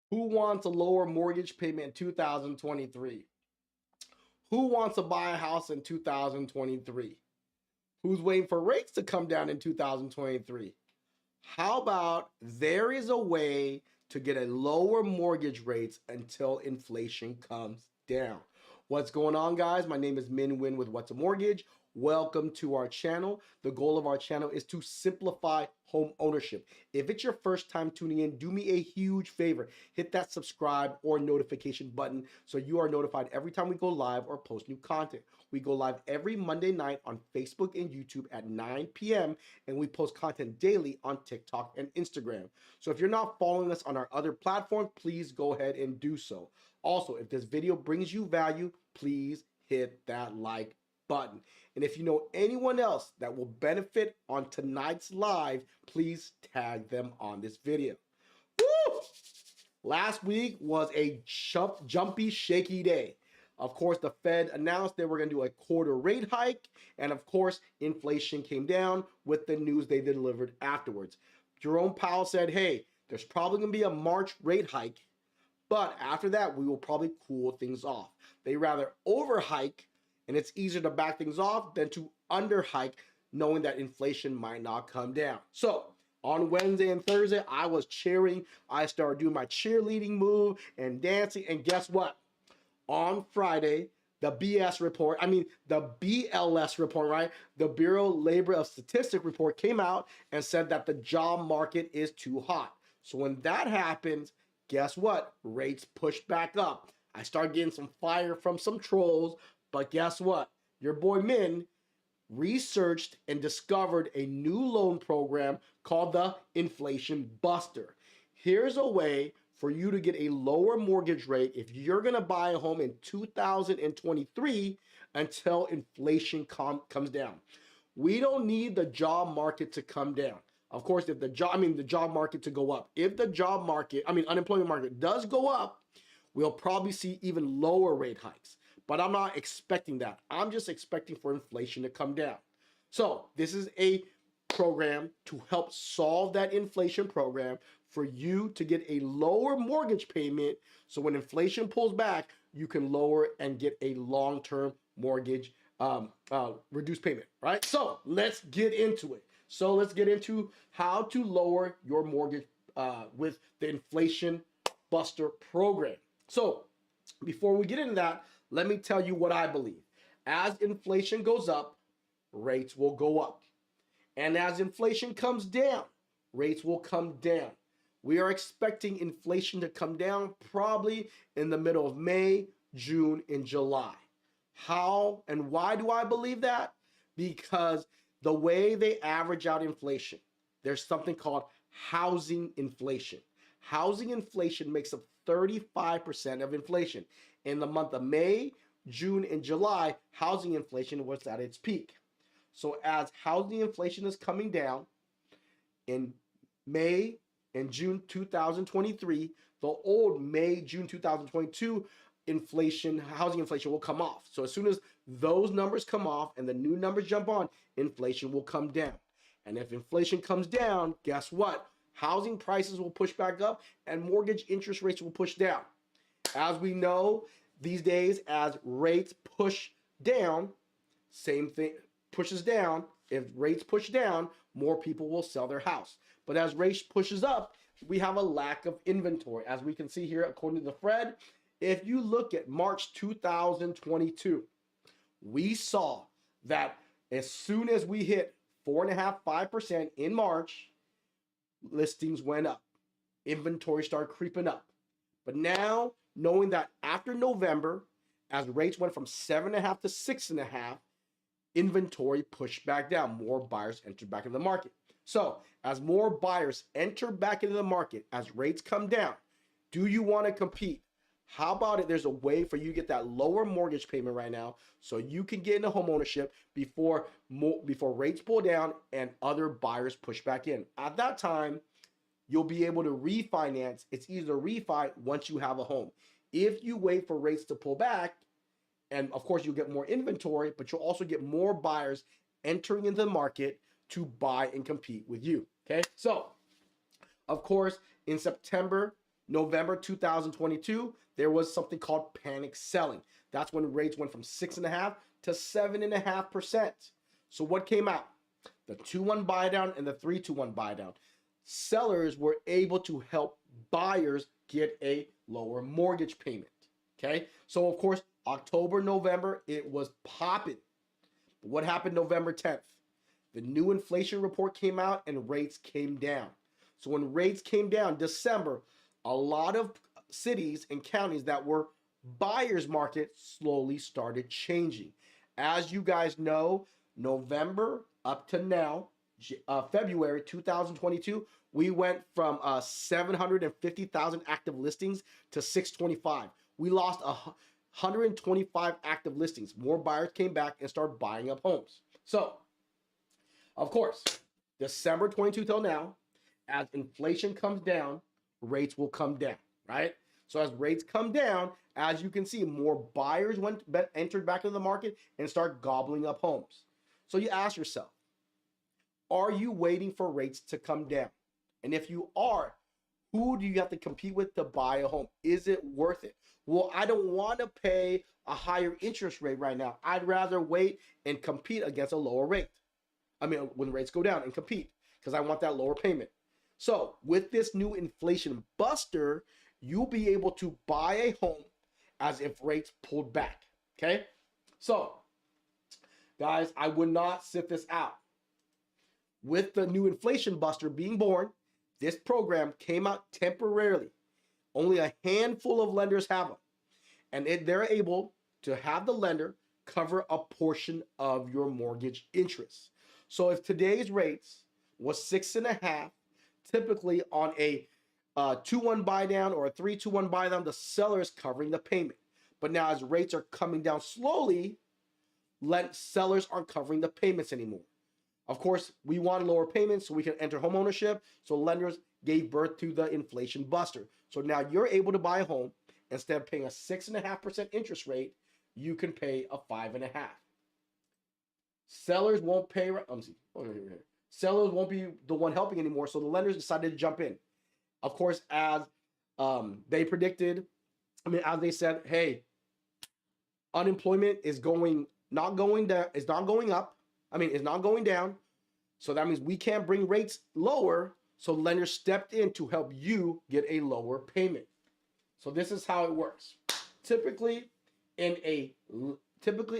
Who wants a lower mortgage payment in 2023? Who wants to buy a house in 2023? Who's waiting for rates to come down in 2023? How about there is a way to get a lower mortgage rates until inflation comes down? What's going on, guys? My name is Min Win with What's a Mortgage. Welcome to our channel. The goal of our channel is to simplify home ownership. If it's your first time tuning in, do me a huge favor. Hit that subscribe or notification button so you are notified every time we go live or post new content. We go live every Monday night on Facebook and YouTube at 9 p.m. and we post content daily on TikTok and Instagram. So if you're not following us on our other platforms, please go ahead and do so. Also, if this video brings you value, please hit that like button. And if you know anyone else that will benefit on tonight's live, please tag them on this video. Woo! Last week was a jumpy, shaky day. Of course, the Fed announced they were going to do a quarter rate hike. And of course, inflation came down with the news they delivered afterwards. Jerome Powell said, hey, there's probably going to be a March rate hike, but after that, we will probably cool things off. They rather overhike, and it's easier to back things off than to underhike, knowing that inflation might not come down. So on Wednesday and Thursday, I was cheering. I started doing my cheerleading move and dancing. And guess what? On Friday, the BS report, the BLS report, right? The Bureau Labor of Statistics report came out and said that the job market is too hot. So when that happens, guess what? Rates push back up. I started getting some fire from some trolls, but guess what? Your boy Min researched and discovered a new loan program called the Inflation Buster. Here's a way for you to get a lower mortgage rate if you're going to buy a home in 2023 until inflation comes down. We don't need the job market to come down. Of course, if the job market to go up. If the unemployment market does go up, we'll probably see even lower rate hikes. But I'm not expecting that. I'm just expecting for inflation to come down. So this is a program to help solve that inflation program for you to get a lower mortgage payment. So when inflation pulls back, you can lower and get a long-term mortgage reduced payment, right? So let's get into it. So let's get into how to lower your mortgage with the Inflation Buster program. So before we get into that, let me tell you what I believe. As inflation goes up, rates will go up. And as inflation comes down, rates will come down. We are expecting inflation to come down probably in the middle of May, June, and July. How and why do I believe that? Because the way they average out inflation, there's something called housing inflation. Housing inflation makes up 35% of inflation. In the month of May, June, and July, housing inflation was at its peak. So as housing inflation is coming down in May and June 2023, the old May, June 2022 housing inflation will come off. So as soon as those numbers come off and the new numbers jump on, inflation will come down. And if inflation comes down, guess what? Housing prices will push back up and mortgage interest rates will push down. As we know, these days, as rates push down, same thing pushes down. If rates push down, more people will sell their house. But as rates pushes up, we have a lack of inventory. As we can see here, according to the Fed, if you look at March 2022, we saw that as soon as we hit 4.5%, 5% in March, listings went up. Inventory started creeping up. But now, knowing that after November, as rates went from 7.5 to 6.5, inventory pushed back down. More buyers entered back into the market. So as more buyers enter back into the market, as rates come down, do you want to compete? How about it? There's a way for you to get that lower mortgage payment right now so you can get into home ownership before rates pull down and other buyers push back in. At that time, you'll be able to refinance. It's easier to refi once you have a home. If you wait for rates to pull back, and of course you'll get more inventory, but you'll also get more buyers entering into the market to buy and compete with you. Okay, so of course in September November 2022, there was something called panic selling. That's when rates went from 6.5 to 7.5%. So what came out? The 2-1 buy down and the 3-2-1 buy down. Sellers were able to help buyers get a lower mortgage payment. Okay, so of course, October, November, it was popping. But what happened November 10th? The new inflation report came out and rates came down. So when rates came down, December, a lot of cities and counties that were buyers market slowly started changing. As you guys know, November up to now, February 2022, we went from 750,000 active listings to 625. We lost 125 active listings. More buyers came back and started buying up homes. So, of course, December 22 till now, as inflation comes down, rates will come down, right? So as rates come down, as you can see, more buyers entered back into the market and start gobbling up homes. So you ask yourself, are you waiting for rates to come down? And if you are, who do you have to compete with to buy a home? Is it worth it? Well, I don't want to pay a higher interest rate right now. I'd rather wait and compete against a lower rate. I mean, when rates go down and compete, because I want that lower payment. So with this new inflation buster, you'll be able to buy a home as if rates pulled back. Okay? So, guys, I would not sit this out. With the new inflation buster being born, this program came out temporarily. Only a handful of lenders have them. And they're able to have the lender cover a portion of your mortgage interest. So if today's rates was 6.5, typically on a 2-1 buy down or a 3-2-1 buy down, the seller is covering the payment. But now as rates are coming down slowly, sellers aren't covering the payments anymore. Of course, we want lower payments so we can enter home ownership. So lenders gave birth to the inflation buster. So now you're able to buy a home. Instead of paying a 6.5% interest rate, you can pay a 5.5%. Sellers won't pay. Sellers won't be the one helping anymore. So the lenders decided to jump in. Of course, as they predicted, as they said, hey, unemployment is not going up. It's not going down. So that means we can't bring rates lower. So lenders stepped in to help you get a lower payment. So this is how it works. Typically, a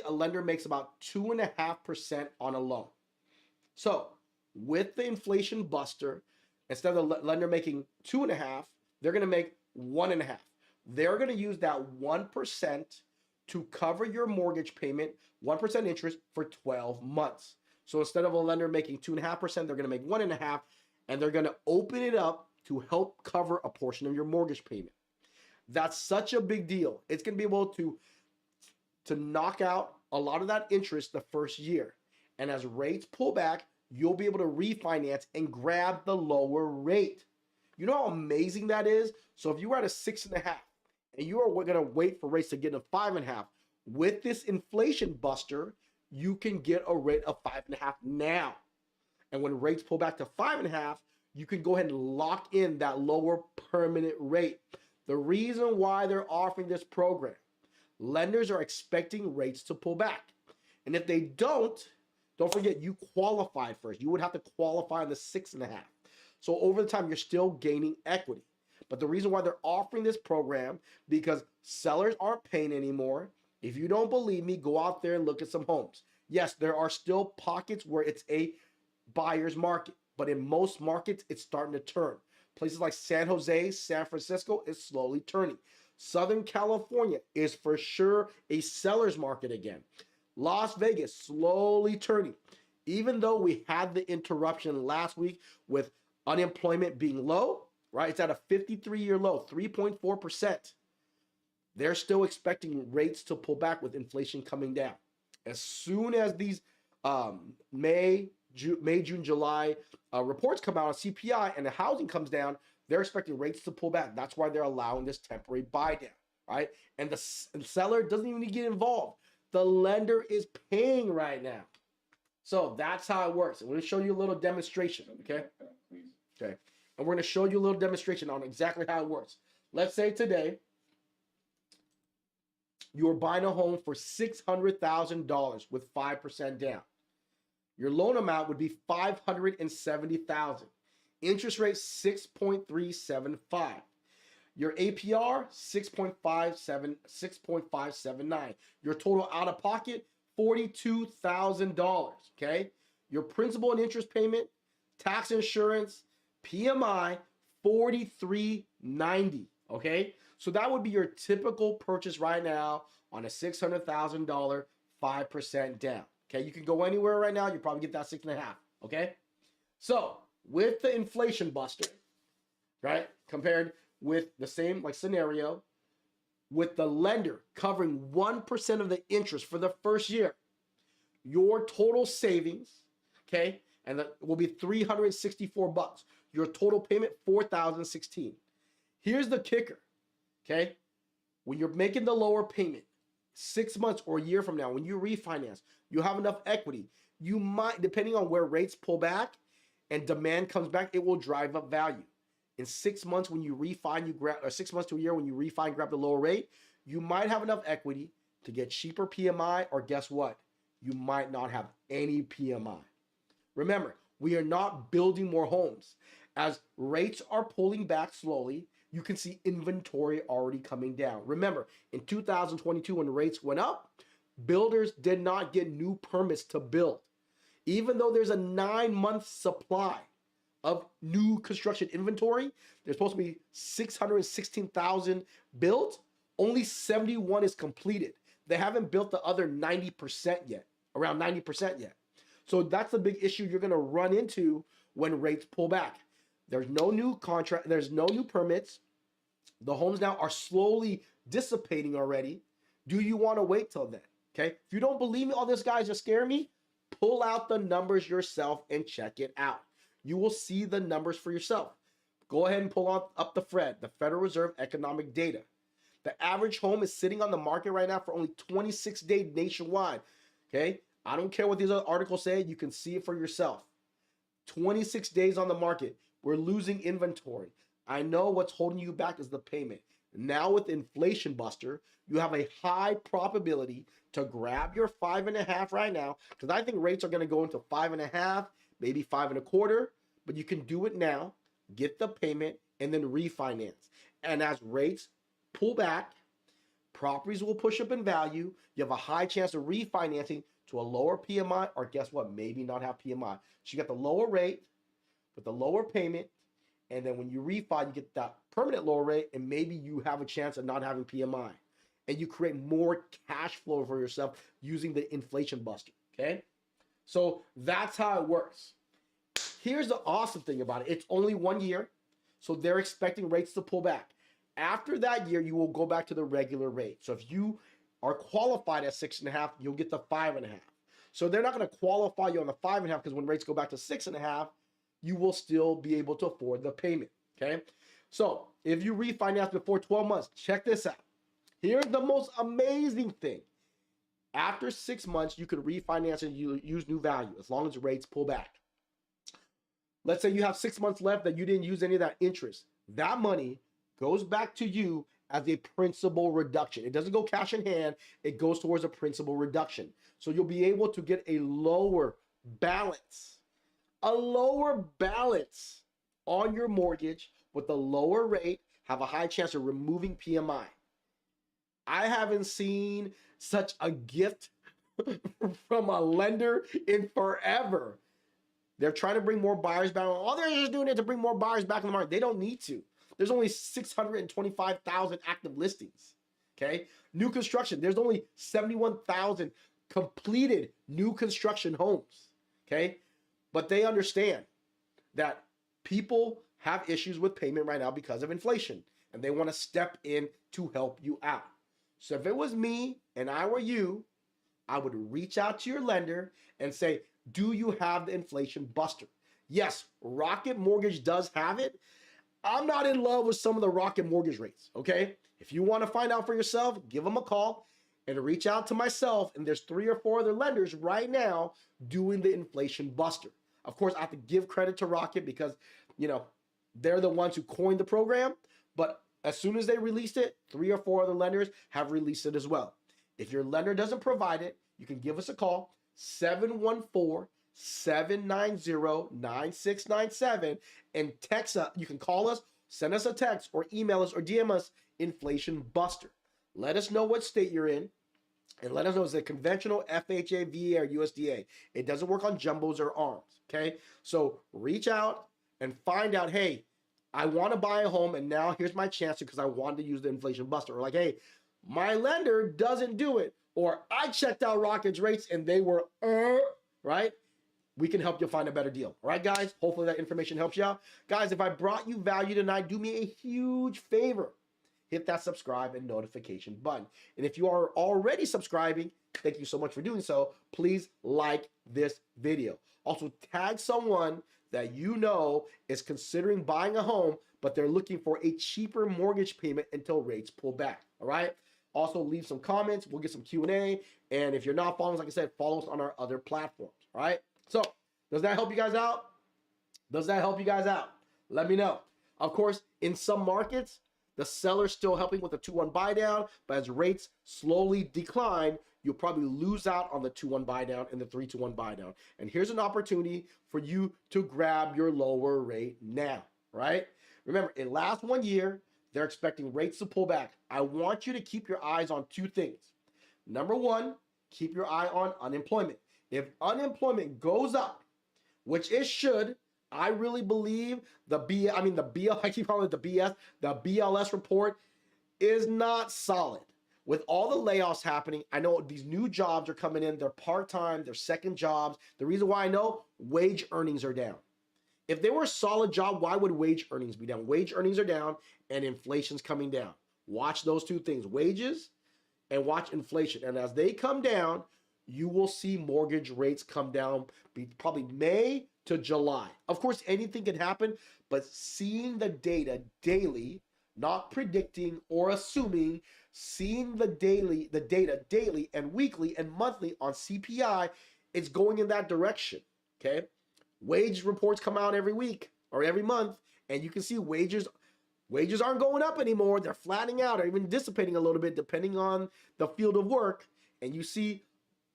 lender makes about 2.5% on a loan. So with the inflation buster, instead of the lender making 2.5, they're going to make 1.5. They're going to use that 1% to cover your mortgage payment, 1% interest for 12 months. So instead of a lender making 2.5%, they're going to make 1.5, and they're going to open it up to help cover a portion of your mortgage payment. That's such a big deal. It's going to be able to knock out a lot of that interest the first year. And as rates pull back, you'll be able to refinance and grab the lower rate. You know how amazing that is? So if you were at a 6.5 and you are going to wait for rates to get to 5.5, with this inflation buster, you can get a rate of 5.5 now. And when rates pull back to 5.5, you can go ahead and lock in that lower permanent rate. The reason why they're offering this program, lenders are expecting rates to pull back. And if they don't forget, you qualified first. You would have to qualify in the 6.5. So over the time, you're still gaining equity. But the reason why they're offering this program, because sellers aren't paying anymore. If you don't believe me, go out there and look at some homes. Yes, there are still pockets where it's a buyer's market, but in most markets, it's starting to turn. Places like San Jose, San Francisco is slowly turning. Southern California is for sure a seller's market again. Las Vegas slowly turning. Even though we had the interruption last week with unemployment being low, right? It's at a 53-year low, 3.4%. They're still expecting rates to pull back with inflation coming down. As soon as these May, June, July reports come out on CPI and the housing comes down, they're expecting rates to pull back. That's why they're allowing this temporary buy down, right? And the seller doesn't even need to get involved. The lender is paying right now. So that's how it works. I'm going to show you a little demonstration, okay? Okay. And we're going to show you a little demonstration on exactly how it works. Let's say today you're buying a home for $600,000 with 5% down. Your loan amount would be $570,000. Interest rate 6.375. Your APR 6.579. Your total out of pocket $42,000. Okay. Your principal and interest payment, tax, insurance, PMI 4390. Okay. So that would be your typical purchase right now on a $600,000, 5% down. Okay, you can go anywhere right now, you probably get that 6.5. Okay, so with the inflation buster, right, compared with the same like scenario, with the lender covering 1% of the interest for the first year, your total savings, okay, and that will be $364. Your total payment $4,016. Here's the kicker. Okay, when you're making the lower payment, 6 months or a year from now, when you refinance, you have enough equity. You might, depending on where rates pull back and demand comes back, it will drive up value. In 6 months, when you refi, you grab, or 6 months to a year, when you refi and grab the lower rate, you might have enough equity to get cheaper PMI, or guess what? You might not have any PMI. Remember, we are not building more homes. As rates are pulling back slowly, you can see inventory already coming down. Remember, in 2022, when rates went up, builders did not get new permits to build. Even though there's a 9-month supply of new construction inventory, there's supposed to be 616,000 built. Only 71 is completed. They haven't built the other 90% yet, around 90% yet. So that's the big issue you're going to run into when rates pull back. There's no new contract. There's no new permits. The homes now are slowly dissipating already. Do you want to wait till then? Okay. If you don't believe me, all this guys just scare me. Pull out the numbers yourself and check it out. You will see the numbers for yourself. Go ahead and pull up the FRED, the Federal Reserve Economic Data. The average home is sitting on the market right now for only 26 days nationwide. Okay. I don't care what these other articles say. You can see it for yourself. 26 days on the market. We're losing inventory. I know what's holding you back is the payment. Now with Inflation Buster, you have a high probability to grab your 5.5 right now, because I think rates are going to go into 5.5, maybe 5.25, but you can do it now, get the payment, and then refinance. And as rates pull back, properties will push up in value. You have a high chance of refinancing to a lower PMI, or guess what? Maybe not have PMI. So you got the lower rate with the lower payment, and then when you refi, you get that permanent lower rate, and maybe you have a chance of not having PMI. And you create more cash flow for yourself using the Inflation Buster, okay? So that's how it works. Here's the awesome thing about it. It's only 1 year, so they're expecting rates to pull back. After that year, you will go back to the regular rate. So if you are qualified at 6.5, you'll get the 5.5. So they're not going to qualify you on the 5.5, because when rates go back to 6.5, you will still be able to afford the payment, okay? So if you refinance before 12 months, check this out. Here's the most amazing thing. After 6 months, you can refinance and you use new value as long as rates pull back. Let's say you have 6 months left that you didn't use any of that interest. That money goes back to you as a principal reduction. It doesn't go cash in hand. It goes towards a principal reduction. So you'll be able to get a lower balance on your mortgage with a lower rate, have a high chance of removing PMI. I haven't seen such a gift from a lender in forever. They're trying to bring more buyers back. Oh, they're just doing it to bring more buyers back in the market. They don't need to. There's only 625,000 active listings. Okay. New construction. There's only 71,000 completed new construction homes. Okay. But they understand that people have issues with payment right now because of inflation, and they want to step in to help you out. So if it was me and I were you, I would reach out to your lender and say, do you have the Inflation Buster? Yes, Rocket Mortgage does have it. I'm not in love with some of the Rocket Mortgage rates, okay? If you want to find out for yourself, give them a call and reach out to myself. And there's 3 or 4 other lenders right now doing the Inflation Buster. Of course, I have to give credit to Rocket because, you know, they're the ones who coined the program. But As soon as they released it, 3 or 4 other lenders have released it as well. If your lender doesn't provide it, you can give us a call, 714-790-9697, and text us. You can call us, send us a text, or email us or DM us, Inflation Buster. Let us know what state you're in, and let us know, is it conventional, FHA, VA, or USDA? It doesn't work on jumbos or ARMs, okay? So reach out and find out, hey, I want to buy a home, and now here's my chance because I wanted to use the Inflation Buster. Or like, hey, my lender doesn't do it, or I checked out Rocket's rates and they were, right? We can help you find a better deal. All right, guys? Hopefully that information helps you out. Guys, if I brought you value tonight, do me a huge favor. Hit that subscribe and notification button. And if you are already subscribing, thank you so much for doing so. Please like this video. Also, tag someone that you know is considering buying a home, but they're looking for a cheaper mortgage payment until rates pull back. All right? Also, leave some comments. We'll get some Q&A. And if you're not following us, like I said, follow us on our other platforms. All right? So, does that help you guys out? Does that help you guys out? Let me know. Of course, in some markets, the seller's still helping with the 2-1 buy down, but as rates slowly decline, you'll probably lose out on the 2-1 buy down and the 3-2-1 buy down. And here's an opportunity for you to grab your lower rate now, right? Remember, in last 1 year, they're expecting rates to pull back. I want you to keep your eyes on 2 things. Number 1, keep your eye on unemployment. If unemployment goes up, which it should, I really believe the BLS report is not solid. With all the layoffs happening, I know these new jobs are coming in. They're part-time, they're second jobs. The reason why I know, wage earnings are down. If they were a solid job, why would wage earnings be down? Wage earnings are down and inflation's coming down. Watch those 2 things, wages and watch inflation. And as they come down, you will see mortgage rates come down probably May to July. Of course, anything can happen, but seeing the data daily, not predicting or assuming, seeing the data daily and weekly and monthly on CPI, it's going in that direction, okay? Wage reports come out every week or every month, and you can see wages aren't going up anymore. They're flattening out or even dissipating a little bit depending on the field of work, and you see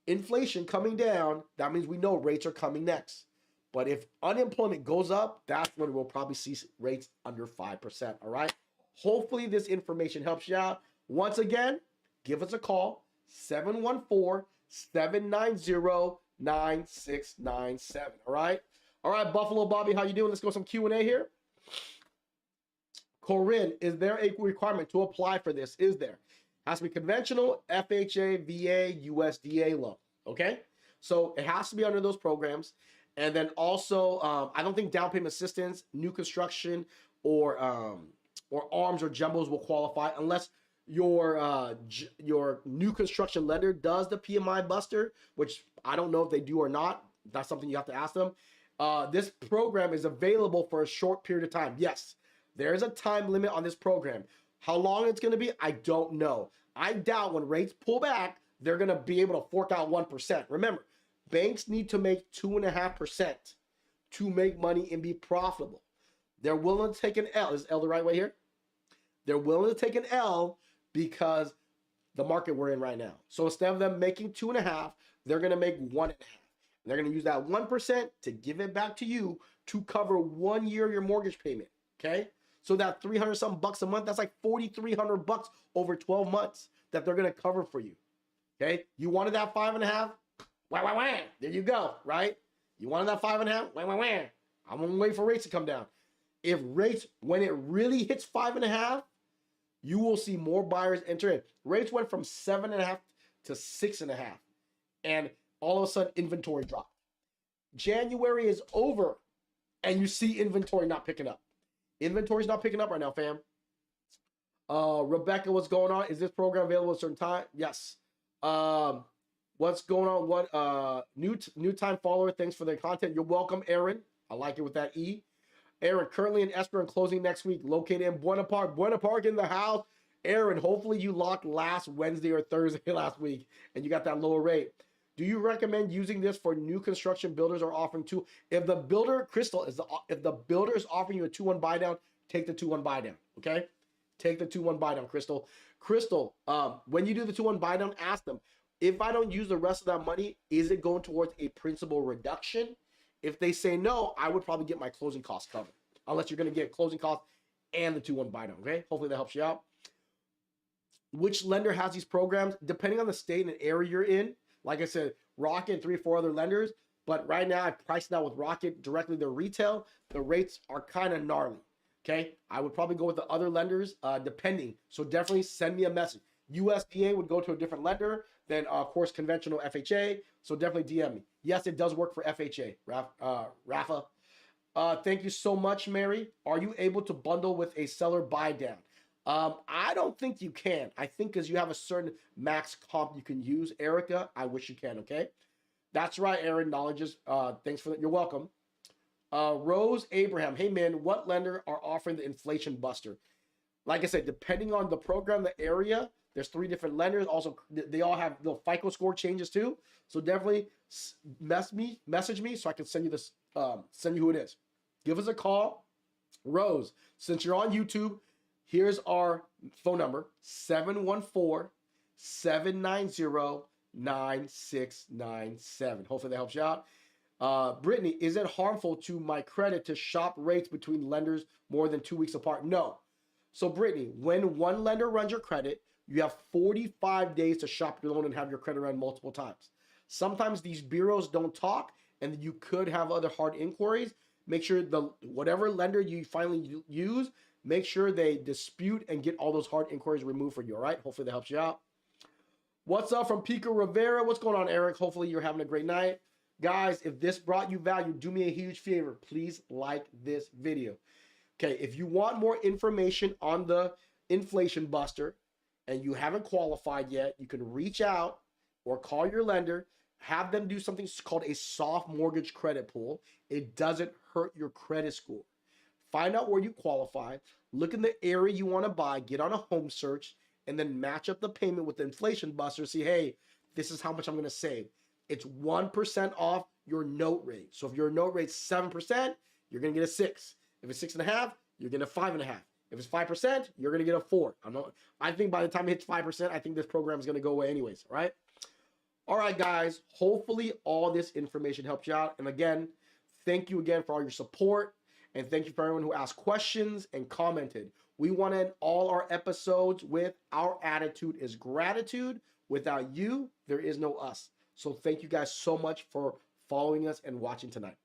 inflation coming down. That means we know rates are coming next. But if unemployment goes up, that's when we'll probably see rates under 5%, all right? Hopefully this information helps you out. Once again, give us a call, 714-790-9697, all right? All right, Buffalo Bobby, how you doing? Let's go some Q&A here. Corinne, is there a requirement to apply for this? Is there? Has to be conventional, FHA, VA, USDA loan, okay? So it has to be under those programs. And then also, I don't think down payment assistance, new construction, or ARMs or jumbos will qualify unless your new construction lender does the PMI Buster, which I don't know if they do or not. That's something you have to ask them. This program is available for a short period of time. Yes, there is a time limit on this program. How long it's going to be, I don't know. I doubt when rates pull back, they're going to be able to fork out 1%. Remember, banks need to make 2.5% to make money and be profitable. They're willing to take an L. Is L the right way here? They're willing to take an L because the market we're in right now. So instead of them making 2.5, they're going to make 1.5. They're going to use that 1% to give it back to you to cover 1 year of your mortgage payment. Okay? So that 300 something bucks a month, that's like 4,300 bucks over 12 months that they're going to cover for you. Okay? You wanted that 5.5? Wah, wah, wah. There you go, right? You wanted that 5.5? Wah, wah, wah. I'm going to wait for rates to come down. If rates, when it really hits 5.5, you will see more buyers enter in. Rates went from 7.5 to 6.5. And all of a sudden, inventory dropped. January is over, and you see inventory not picking up. Inventory's not picking up right now, fam. Rebecca, what's going on? Is this program available at a certain time? Yes. What's going on? What new time follower? Thanks for the content. You're welcome, Aaron. I like it with that E. Aaron, currently in escrow and closing next week, located in Buena Park. Buena Park in the house. Aaron, hopefully you locked last Wednesday or Thursday last week, and you got that lower rate. Do you recommend using this for new construction builders are offering two? If the builder, Crystal, if the builder is offering you a 2-1 buy down, take the 2-1 buy down. Okay, Take the 2-1 buy down, Crystal. Crystal, when you do the 2-1 buy down, ask them, if I don't use the rest of that money, is it going towards a principal reduction? If they say no, I would probably get my closing costs covered, unless you're going to get closing costs and the 2-1 buy down, okay? Hopefully that helps you out. Which lender has these programs? Depending on the state and area you're in, like I said, Rocket and 3 or 4 other lenders, but right now I priced it out with Rocket directly to retail. The rates are kind of gnarly, okay? I would probably go with the other lenders depending. So definitely send me a message. USDA would go to a different lender than, of course, conventional FHA. So definitely DM me. Yes, it does work for FHA, Rafa. Thank you so much, Mary. Are you able to bundle with a seller buy down? I don't think you can. I think because you have a certain max comp you can use, Erica. I wish you can, okay? That's right, Aaron. Knowledges. Thanks for that. You're welcome. Rose Abraham. Hey, man, what lender are offering the inflation buster? Like I said, depending on the program, the area, there's 3 different lenders. Also, they all have the FICO score changes too. So definitely message me so I can send you this, send you who it is. Give us a call. Rose, since you're on YouTube, here's our phone number, 714-790-9697. Hopefully that helps you out. Brittany, is it harmful to my credit to shop rates between lenders more than 2 weeks apart? No. So Brittany, when one lender runs your credit, you have 45 days to shop your loan and have your credit run multiple times. Sometimes these bureaus don't talk and you could have other hard inquiries. Make sure whatever lender you finally use, make sure they dispute and get all those hard inquiries removed for you, all right? Hopefully that helps you out. What's up from Pico Rivera? What's going on, Eric? Hopefully you're having a great night. Guys, if this brought you value, do me a huge favor. Please like this video. Okay, if you want more information on the inflation buster and you haven't qualified yet, you can reach out or call your lender, have them do something called a soft mortgage credit pool. It doesn't hurt your credit score. Find out where you qualify, look in the area you want to buy, get on a home search, and then match up the payment with the inflation buster. See, hey, this is how much I'm going to save. It's 1% off your note rate. So if your note rate's 7%, you're going to get a 6. If it's 6.5, you're getting a 5.5. If it's 5%, you're going to get a 4. I think by the time it hits 5%, I think this program is going to go away anyways, all right? All right, guys. Hopefully all this information helped you out. And again, thank you again for all your support. And thank you for everyone who asked questions and commented. We want to end all our episodes with our attitude is gratitude. Without you, there is no us. So thank you guys so much for following us and watching tonight.